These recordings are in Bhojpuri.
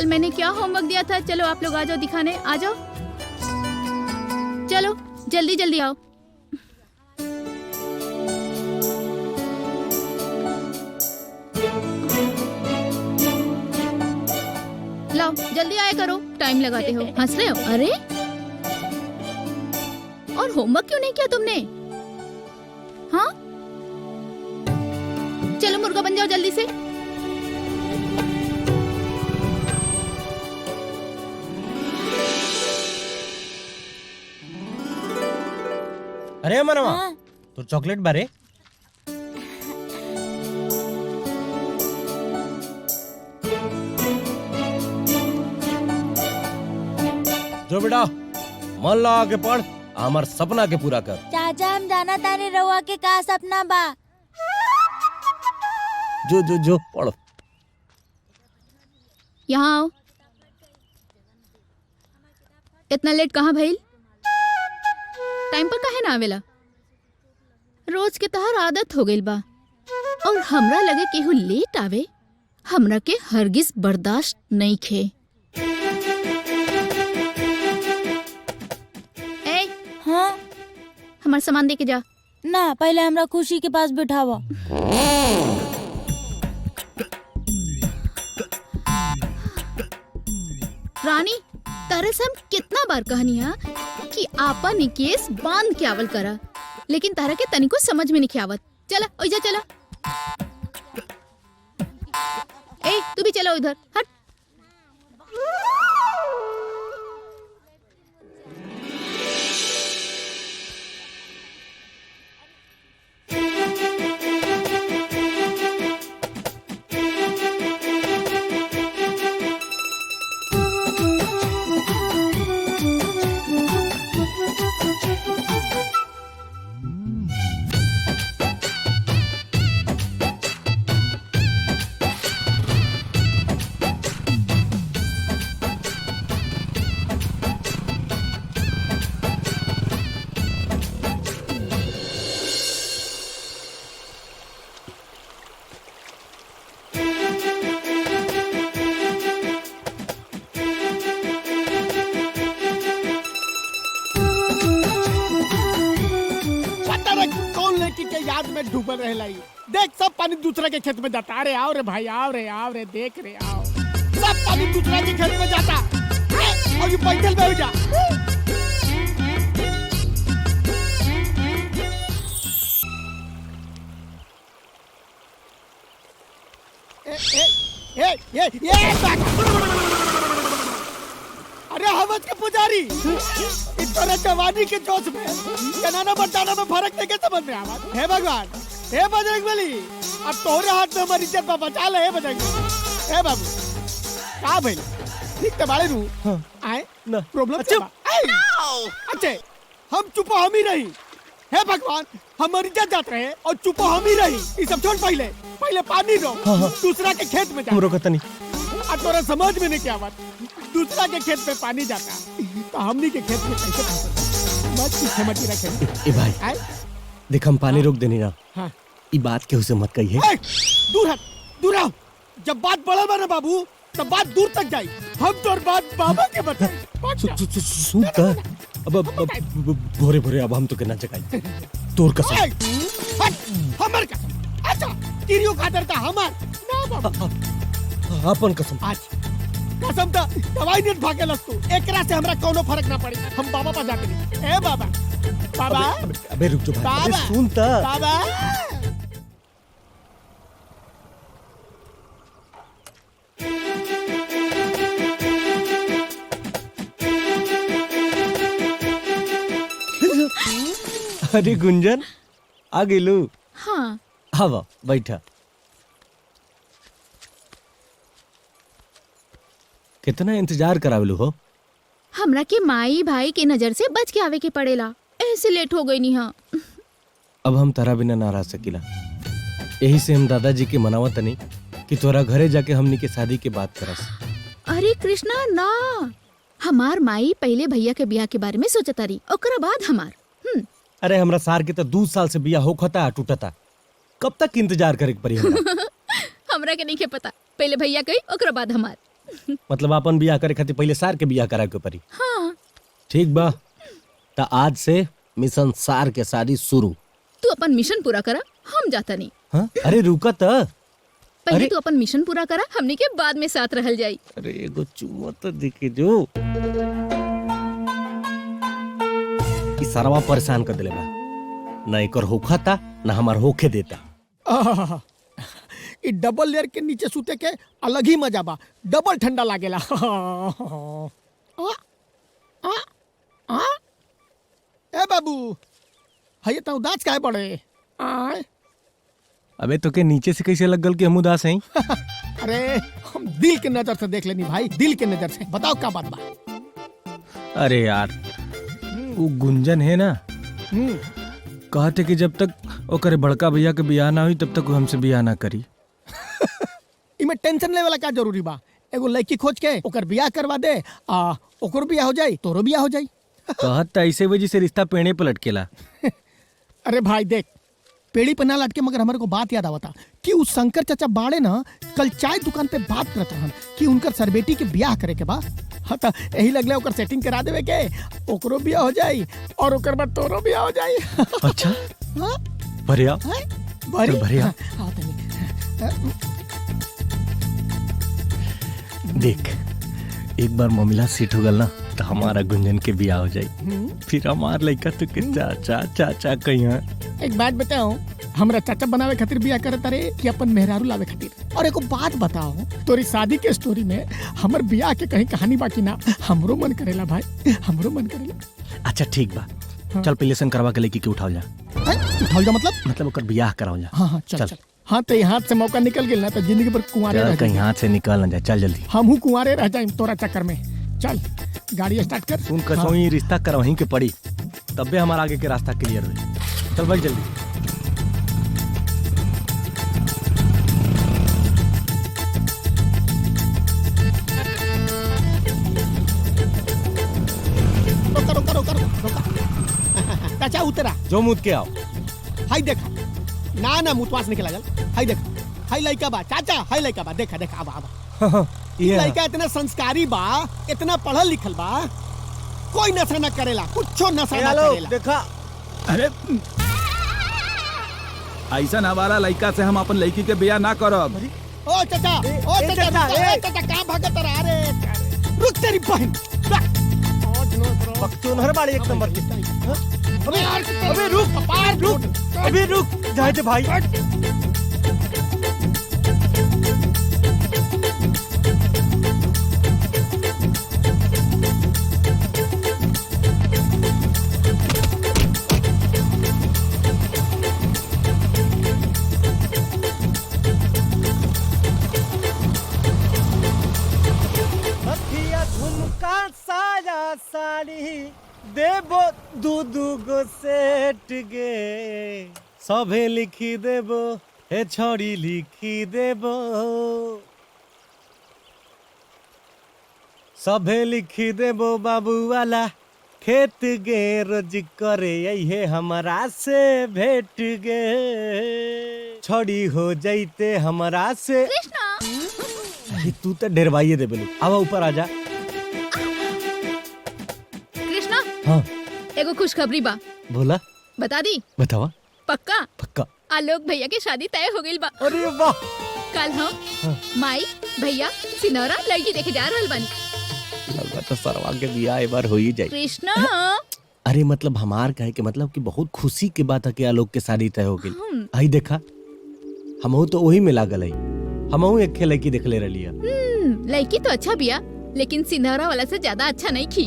कल मैंने क्या होमवर्क दिया था? चलो आप लोग आ जाओ दिखाने, आ जाओ। चलो जल्दी जल्दी आओ। लाओ जल्दी आया करो, टाइम लगाते हो। हंस रहे हो? अरे और होमवर्क क्यों नहीं किया तुमने? हाँ चलो मुर्गा बन जाओ जल्दी से। अरे मनवा तो चॉकलेट बारे जो बेटा मन लगा के पढ़, हमार सपना के पूरा कर। चाचा हम जाना तानी रहुआ के का सपना बा। जो जो जो पढ़ो। यहाँ आओ। इतना लेट कहाँ भइल? टाइम पर काहे ना आवेला? रोज के तहर आदत हो गइल बा और हमरा लगे केहू लेट आवे हमरा के हरगिज बर्दाश्त नहीं खे। ए हाँ हमार सामान दे के जा। ना पहले हमरा खुशी के पास बिठावा। रानी तारे से हम कितना बार कहनी है कि आपा निकेश बांध के आवल करा, लेकिन तारा के तनिको समझ में नहीं आवत। चला ओइजा चला। ए तू भी चला उधर, हट। याद में डूबल रहे लाई। देख सब पानी दूसरे के खेत में जाता। अरे आओ रे भाई, आओ रे देख रे आओ, सब पानी दूसरे के खेत में जाता। और ये बैठल बैठ जा। अरे हवस के पुजारी, इस तरह जवानी के जोश में जनाना बटाना में फर्क नहीं के समझ में आवा। हे भगवान, हे बजरंगबली, अब तोरे हाथ में हमारी इज्जत बचा ले। हे बजरंगबली, हे बाबू का भइल? ठीक ते बाड़े रू आए ना प्रॉब्लम अच्छे हम चुप हम ही रही। हे भगवान, हमारी इज्जत जात रहे और चुप हम ही रही। ये सब छोड़, पहले पानी दो। दूसरा के खेत में जा। और तोरा समझ में नहीं क्या बात, दूसरा के खेत में पानी जाता तो हमनी के खेत में कैसे फंसता? मत रखे। ए भाई देख हम पानी रोक देनी ना। हाँ। ये बात के उसे मत कहिए। दूर आओ। जब बात बड़ा बना बाबू तब बात दूर तक जाई। हम तोर बात बाबा के बताई। सुनता अब भोरे भोरे अब हम तो करना चाहिए। तोर कसम। हमार कसम। अच्छा किरियो खातर का हमार ना बाबा। अपन कसम। आज कसम तो दवाई नेट भागे लस्तू। एकरा से हमरा कोनो फर्क ना पड़ी। हम बाबा पर जाके नहीं। ए बाबा बाबा अबे रुक जा भाई। अबे सुनता बाबा। अरे गुंजन आ गेलू। हाँ आवा बैठा। कितना इंतजार करावलू हो? हमरा के माई भाई के नजर से बच के आवे के पड़ेला, ऐसे लेट हो गई नहीं। हाँ अब हम तारा बिना ना रह सकिला। यही से हम दादाजी के मनावत नहीं कि तोरा घरे जाके हमनी के शादी के बात करस। अरे कृष्णा ना, हमार माई पहले भैया के ब्याह के बारे में सोचता रही, ओकरा बाद हमार। अरे हमरा सार के तो 2 साल से बिया होखता टूटता। कब तक इंतजार करे के पड़ी हमरा? हमरा के नहीं के पता, पहले भैया कही ओकरा बाद हमार। मतलब अपन बियाह करे खातिर पहले सार के बियाह करा के पड़ी। हाँ ठीक बा, त आज से मिशन सार के शादी शुरू। तू अपन मिशन पूरा करा, हम जाता नहीं। हाँ? अरे रुका त। पहले अरे तू अपन मिशन पूरा करा, हमने के बाद में साथ रहल जाई। अरे एगो चुम्मा तो दिखे जो। ई सरवा परेशान कर देले बा, ना एकर होखा था ना हमार होखे देता। आहा, ई डबल लेयर के नीचे सूते के अलग ही मजा बा, डबल ठंडा लागेला। ए बाबू, हये तो उदास काहे पड़े? आय अबे तो के नीचे से कैसे लग गल कि हम उदास हैं? अरे हम दिल के नजर से देख लेनी भाई, दिल के नजर से। बताओ क्या बात बा? अरे यार वो गुंजन है ना, कहते कि जब तक ओकरे बड़का भैया के बियाह ना हुई तब तक वो हमसे बियाह ना करी। इमे टेंशन लेवे वाला का जरूरी बा? एगो लड़की खोज के ओकर बियाह करवा दे, ओकर बियाह हो जाई, तोरो बियाह हो जाई। कहत ऐसे वजह से रिश्ता पेड़े पर लटकेला। अरे भाई देख, पेड़ी पे ना लटके, मगर हमारे को बात याद आवता कि उस शंकर चाचा बाड़े ना कल चाय दुकान पे बात करत रहन कि उनकर सरबेटी के बियाह करे के बा। हाँ तो यही लगले ओकर सेटिंग करा देवे के, ओकरो बियाह हो जाई और ओकर बाद तोरो बियाह हो जाई। अच्छा हाँ? भरिया हाँ? भरी? चल भरिया। हाँ, तनी। देख एक बार ममिला सीट हो गल ना तो हमारा गुंजन के बियाह हो जाई, फिर हमार लड़का तो के चाचा चाचा कहिया। एक बात बताओ, हमरा चाचा बनावे खातिर बियाह करत रे कि अपन मेहरारू लावे खातिर? और एको बात बताओ, तोरी शादी के स्टोरी में हमर बियाह के कहीं कहानी बाकी ना? हमरो मन करेला भाई, हमरो मन करेला। अच्छा ठीक बा, हाँ। चल पहले सन करवा के लेके के उठाओ जा। उठाओ जा मतलब ओकर बियाह कराओ जा। हाँ हाँ चल चल। हाँ तो हाथ से मौका निकल गेल ना तो जिंदगी भर कुंवारे चल रह कहीं जाई। हाथ से निकल ना जाए, चल जल्दी। हमहू कुंवारे रह जाई तोरा चक्कर में। चल गाड़ी स्टार्ट कर। सुन कसो ही रिश्ता करवहीं के पड़ी, तबे हमारा आगे के रास्ता क्लियर हुई। चल भाई जल्दी। रोका रोका रोका रोका। चाचा उतरा। जो मुद के आओ। हाय देखा ना ना मुतवास निकला गल। हाय देखा, हाय लइका बा चाचा, हाय लइका बा, देखा देखा आबा आबा। ये लइका इतना संस्कारी बा, इतना पढ़ल लिखल बा, कोई नशा न करेला, कुछो नशा न करेला। देखा अरे ऐसा हमारा लड़का से हम अपन लड़की के बियाह ना करब। ओ चाचा, ओ चाचा, चाचा कहाँ भागत रहा? अरे रुक तेरी बहन। बकचोनहर बाड़ी एक नंबर की। अबे रुक, अभी रुक जाए थे भाई। झुमका साया साड़ी देबो दू गो सेट गे, सभे लिखी देबो हे छोड़ी लिखी देबो, सभे लिखी देबो बाबू वाला खेत गे, रोज करे यही हमारा से भेट गे, छोड़ी हो जाइते हमारा से। अरे तू तो डरवाइए दे बेलू, आवा ऊपर आजा। कृष्णा, हाँ एगो खुशखबरी बा। बोला, बता दी? बतावा। पक्का पक्का। आलोक भैया की शादी तय हो गई बा। अरे वाह। कल हम माई भैया सिनौरा लड़की देखे जा रहल बानी। लगा तो सरवा के बियाह एक बार हो ही जाए। कृष्णा, अरे मतलब हमार कहे के मतलब कि बहुत खुशी की बात है कि आलोक के शादी तय हो गई। आई देखा, हमहू तो वही में लागल है, हमहू एक खेल की देख ले रही है। लड़की तो अच्छा बिया, लेकिन सिनौरा वाला से ज्यादा अच्छा नहीं की।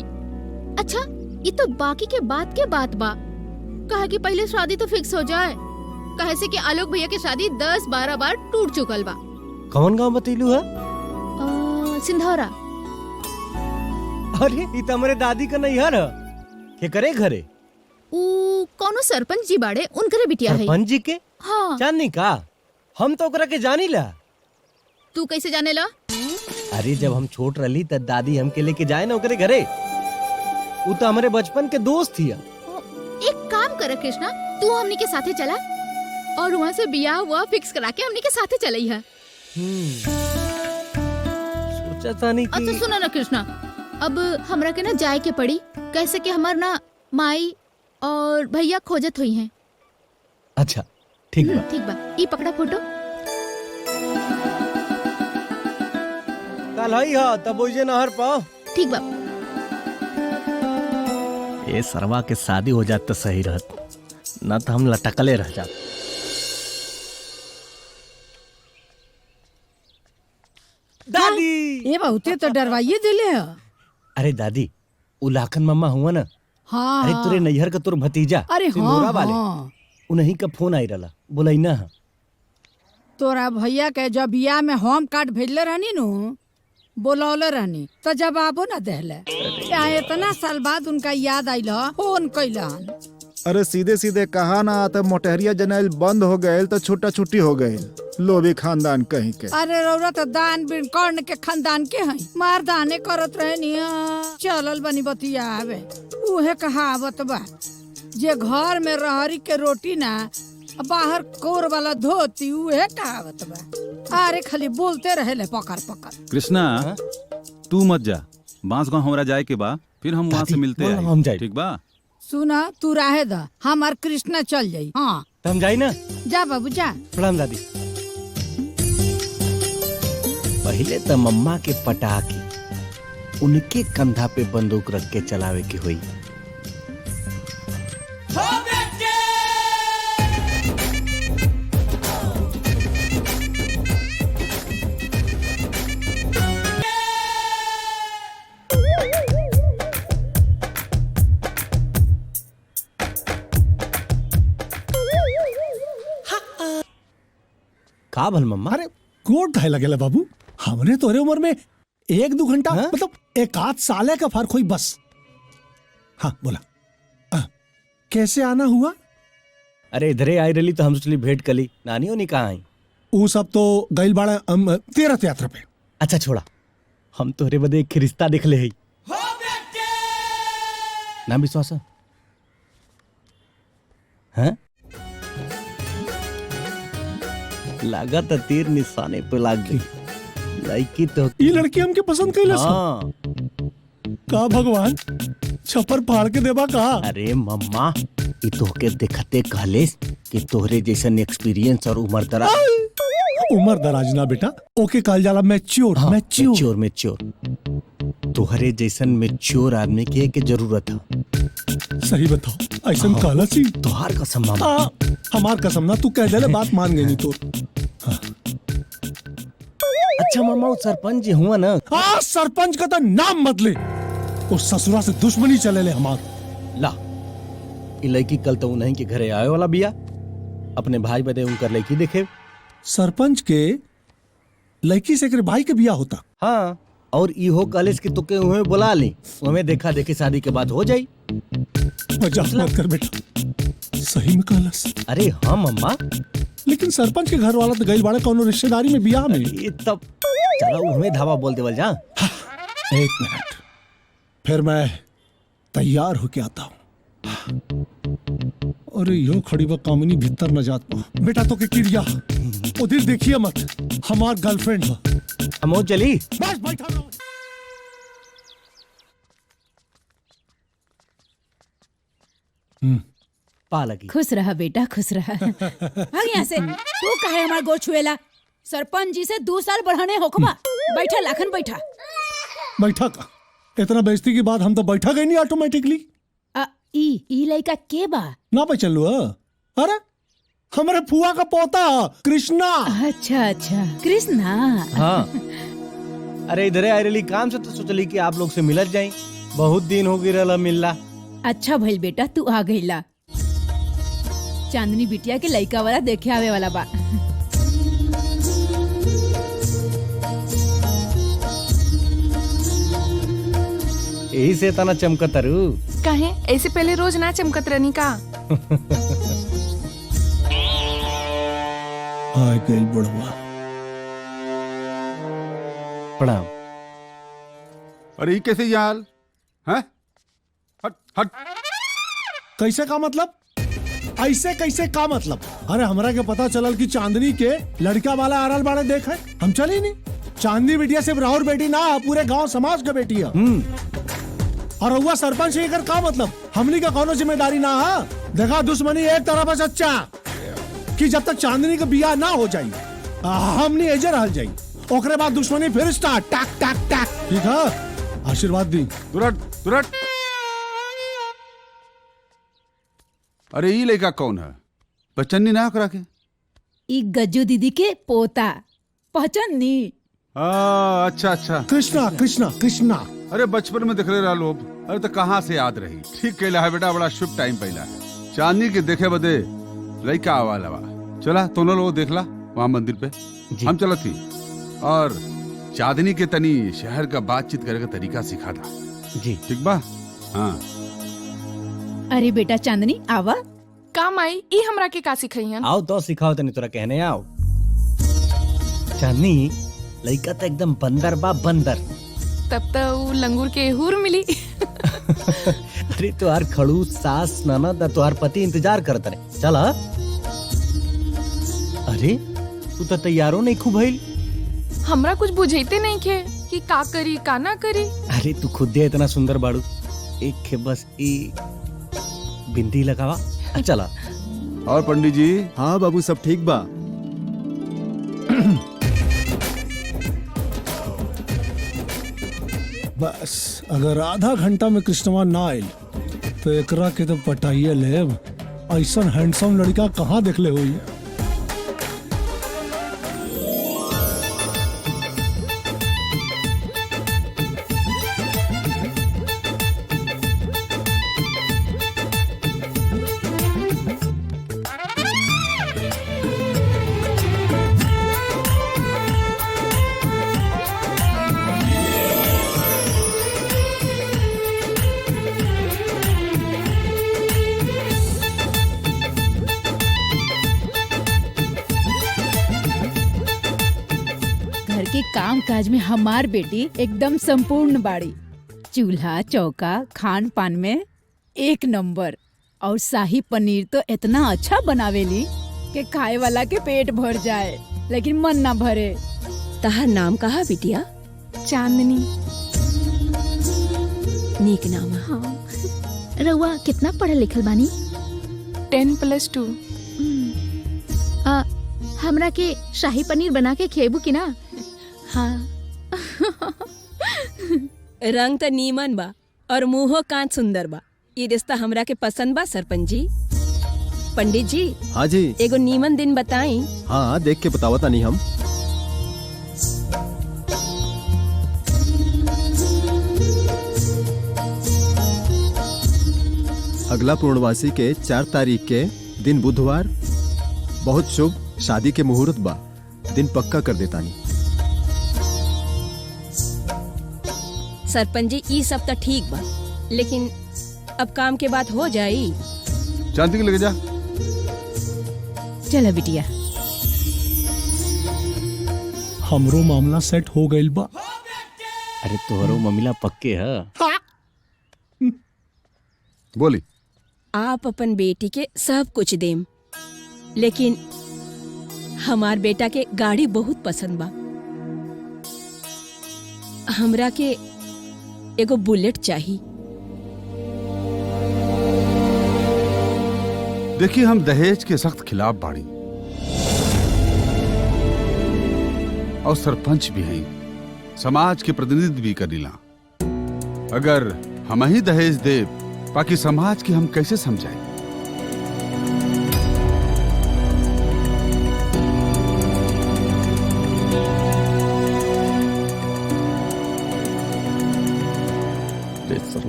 अच्छा ये तो बाकी के बात बा, कहा कि पहले शादी तो फिक्स हो जाए, कहे से कि आलोक भैया की शादी 10-12 बार टूट चुकल बा। कौन गाँव बतैलू है? सिंधौरा। अरे ये तो हमारे दादी का नैहर है। के करे घरे? कौनो सरपंच जी बाड़े, उनकरे बिटिया है। सरपंच जी के? हाँ। जाननी का? हम तो ओकरा के जानी ला। तू कैसे जाने ला? अरे जब हम छोट रही तब दादी हमके लेके जाए ना ओकरे घरे, वो तो हमारे बचपन के दोस्त थी। एक काम कर कृष्णा, तू हमनी के साथे चला और वहाँ से बियाह हुआ फिक्स करा के हमनी के साथे चलई है। सोचा नहीं अच्छा कि सुनो ना कृष्णा, अब हमरा के ना जाए के पड़ी, कैसे कि हमार ना माई और भैया खोजत हुई हैं। अच्छा ठीक बा। ठीक बा, ई पकड़ा फोटो। कल हई हो तब ओइजे नहर पाओ। ठीक बा। ये सरवा के शादी हो जात तो सही रहत, ना तो हम लटकले रह जात। दादी ये बहुते तो डरवाइए दिले है। अरे दादी उलाखन मम्मा हुआ ना, हाँ अरे तुरे नैहर का तुर भतीजा अरे सिंदूरा हाँ वाले हाँ उन्हीं का फोन आई रहा, बोलाई ना तोरा भैया के जब बियाह में होम कार्ड भेजले रहनी नु बोलौले रहनी तो जवाबो न देहले। क्या इतना साल बाद उनका याद आइल फोन कैलन। अरे सीधे सीधे कहा ना तो मोटहरिया जनैल बंद हो गए तो छुट्टा छुट्टी हो गए। लोभी खानदान कहीं के। अरे रौरा तो दान बिन कर्ण के खानदान के हई, मार दाने करत रहनी चलल बनी बतिया आवे। उहे कहावत बा, जे घर में रहरी के रोटी ना बाहर कोर वाला धोती, उहे कहावत बा। अरे खाली बोलते रहे पकड़ पकड़। कृष्णा तू मत जा, बांस गाँव हमरा जाए के बा, फिर हम वहाँ से मिलते बोलो, हैं। हम जाए। ठीक बा। सुना तू राहे दा, हमार कृष्णा चल जाई। हाँ तो हम जाई ना। जा बाबू जा। प्रणाम दादी। पहले तो मम्मा के पटा के उनके कंधा पे बंदूक रख के चलावे की हुई। का भल मम्मा? अरे कोट काहे लगेला बाबू, हमने तोरे उम्र में 1-2 घंटा हाँ? मतलब 1 साल का फर्क हुई बस। हाँ बोला कैसे आना हुआ? अरे इधरे आई रही तो हम सोचली भेंट कली, नानी होनी कहाँ आई? वो सब तो गइल बाड़ा तीर्थ यात्रा पे। अच्छा छोड़ा, हम तोहरे बदे एक रिश्ता देख ले हई। ना विश्वास है? हाँ? लागत तीर निशाने पे लाग गई। लड़की तो ये लड़की हमके पसंद कैलस। हाँ। का भगवान छप्पर फाड़ के देबा का? अरे मम्मा ई तोहके देखते कहलेस कि तोहरे जैसन एक्सपीरियंस और उम्र दराज। उम्र दराज ना बेटा, ओके कहल जाला मैच्योर। हाँ, मैच्योर मैच्योर। तोहरे जैसन मैच्योर आदमी के जरूरत है। सही बताओ, ऐसन कहला सी। तोहार कसम मामा। हाँ, हमार कसम ना, तू कह देले बात मान गई नहीं तो। अच्छा मामा वो सरपंच जी हुआ ना? हाँ सरपंच का तो नाम मत ले, उस ससुरा से दुश्मनी चले ले हमार। ला ई लड़की कल तो उन्हीं के घरे आए वाला बिया, अपने भाई बदे उनकर लड़की देखे। सरपंच के लड़की से भाई के बिया होता। हाँ, और इहो कॉलेज के तुके उहे बुला ली, उहमें देखा देखी शादी के बाद हो जाई। मजाक मत कर बेटा, सही में कहलस। अरे हाँ मम्मा, लेकिन सरपंच के घर वाला तो गइल बाड़े कौनो रिश्तेदारी में बियाह में। ये तब चलो उहमें धावा बोल देवल जा। 1 मिनट, फिर मैं तैयार होके आता हूँ। अरे यो खड़ी व कामिनी भीतर न जात पा। बेटा तो के किरिया उधर देखिए मत, हमार गर्लफ्रेंड है। हम चली। बस बैठा रहो। पा लगी। खुश रहा बेटा, खुश रहा। भाग यहाँ से। तू काहे हमार गोर छुएला? सरपंच जी से 2 साल बढ़ाने होकबा। बैठा लाखन बैठा। बैठा का इतना बेइज्जती के बाद हम तो बैठा गए नहीं ऑटोमेटिकली। ई लड़का के बा? ना पे चलो। अरे हमारे फुआ का पोता कृष्णा। अच्छा अच्छा, कृष्णा। हाँ, अरे इधरे आई रही काम से तो सोचली कि आप लोग से मिलत जाई, बहुत दिन हो गई रहला मिलला। अच्छा भइल बेटा तू आ गईला। चांदनी बिटिया के लड़का वाला देखे आवे वाला बा। यही से तना चमकतरू। काहे ऐसे पहले रोज ना चमकत रहनी का? हाय गइल बुढ़वा। प्रणाम। अरे ये कैसे यार? हैं? हट हट। कैसे का मतलब? ऐसे कैसे का मतलब? अरे हमरा के पता चलल कि चांदनी के लड़का वाला आरल बाड़े देखे, हम चली नहीं। चांदनी बिटिया सिर्फ राहुल बेटी ना, पूरे गांव समाज का बेटी है। और रउआ सरपंच एकर का मतलब? हमनी का कोनो जिम्मेदारी ना है। देखा दुश्मनी एक तरफ है सच्चा, कि जब तक चांदनी का बियाह ना हो जाई हमनी एजे रह जाई, ओकरे बाद दुश्मनी फिर स्टार्ट, टाक टाक टाक। ठीक है, आशीर्वाद दी। तुरंत तुरंत। अरे ये लड़का कौन है? पहचानी ना करा के? ई गज्जू दीदी के पोता, पहचान नी? अच्छा अच्छा। कृष्णा कृष्णा कृष्णा। अरे बचपन में देख रहे रहा लोग। अरे तो कहाँ से याद रही? ठीक कहला है बेटा, बड़ा शुभ टाइम पहला है। चांदनी के देखे बदे लड़का आवाला बा। चला दोनों लोग देखला वहाँ मंदिर पे। हम चला थी और चांदनी के तनी शहर का बातचीत करे का तरीका सिखा था जी। ठीक बा? हाँ। अरे बेटा चांदनी आवा। काम आई ई हमरा के का सिखाइयन? आओ तो सिखाओ तनी तोरा कहने आओ। चांदनी लड़का तो एकदम बंदर बा, बंदर। तब तो उ लंगूर के हुर मिली। अरे तुहार खड़ूस सास ननद तुहार पति इंतजार करत रहे। चल। अरे तू तो तैयारो नहीं खूब भइल। हमरा कुछ बुझाइते नहीं खे कि का करी का ना करी। अरे तू खुद दे इतना सुंदर बाड़ू, एक के बस ई बिंदी लगावा। चला। और पंडित जी? हाँ बाबू सब ठीक बा। बस अगर आधा घंटा में कृष्णवा ना आयल तो एकरा के तो पटाइए लेब। ऐसा हैंडसम लड़का कहाँ देखले हुई। घर के काम काज में हमार बेटी एकदम संपूर्ण बाड़ी। चूल्हा चौका खान पान में एक नंबर। और शाही पनीर तो इतना अच्छा बनावेली कि खाए वाला के पेट भर जाए लेकिन मन ना भरे। तहार नाम कहा बिटिया? चांदनी। नीक नाम है। हाँ। रउआ कितना पढ़ल लिखल बानी? 10+2। हमरा के शाही पनीर बना के खेबू की ना? हाँ। रंग तो नीमन बा और मुंहो कांच सुंदर बा। ये रिश्ता हमरा के पसंद बा सरपंच जी। पंडित जी। हाँ जी। एगो नीमन दिन बताई। हाँ देख के बतावता नहीं हम। अगला पूर्णवासी के 4 तारीख के दिन बुधवार, बहुत शुभ शादी के मुहूर्त बा। दिन पक्का कर देता नहीं। सरपंच जी ई सब तो ठीक बा, लेकिन अब काम के बाद हो जाई। चांदी के लेके जा। चलो बिटिया। हमरो मामला सेट हो गइल बा। अरे तोहरो ममिला पक्के है। बोली। आप अपन बेटी के सब कुछ देम, लेकिन हमार बेटा के गाड़ी बहुत पसंद बा। हमरा के एगो बुलेट चाहिए। देखिए हम दहेज के सख्त खिलाफ बाड़ी और सरपंच भी हैं, समाज के प्रतिनिधि भी करीला। अगर हम ही दहेज दे बाकी समाज की हम कैसे समझाएं?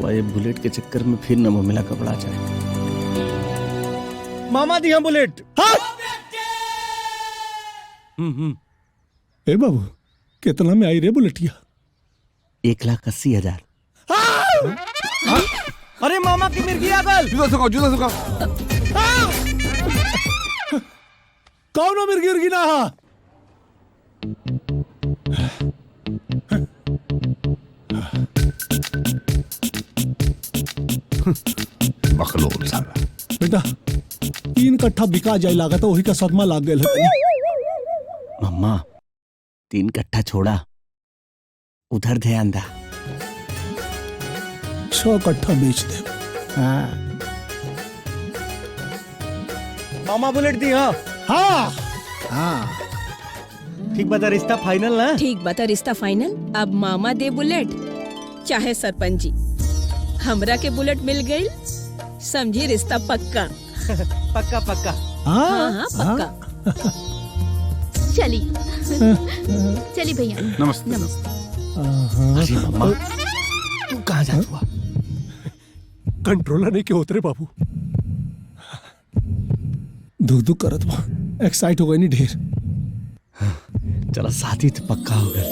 ये बुलेट के चक्कर में फिर न ममिला कपड़ा जाए। मामा दिया बुलेट। हाँ? ए बाबू कितना में आई रे बुलेटिया? 1,80,000। अरे मामा की मिर्गी आ गल। जूता सुखाओ, जूता सुखाओ। कौन मिर्गी उर्गी ना हा? बकलोल साला। बेटा 3 कट्ठा बिका जाए लागत, वही का सदमा लाग गया। मम्मा 3 कट्ठा छोड़ा, उधर ध्यान दा। 100 कट्ठा बेच दे। हाँ मामा बुलेट दी। हाँ हाँ हाँ ठीक बता, रिश्ता फाइनल ना? ठीक बता, रिश्ता फाइनल। अब मामा दे बुलेट चाहे सरपंच जी, हमरा के बुलेट मिल गई, समझी रिश्ता पक्का। पक्का पक्का। हाँ हाँ पक्का। चली चली भैया। नमस्ते। अरे मामा तू कहाँ जात हुआ? कंट्रोलर नहीं के उतरे बाबू। धुक धुक करत बा, एक्साइट हो गई नहीं ढेर। चलो शादी तो पक्का हो गया।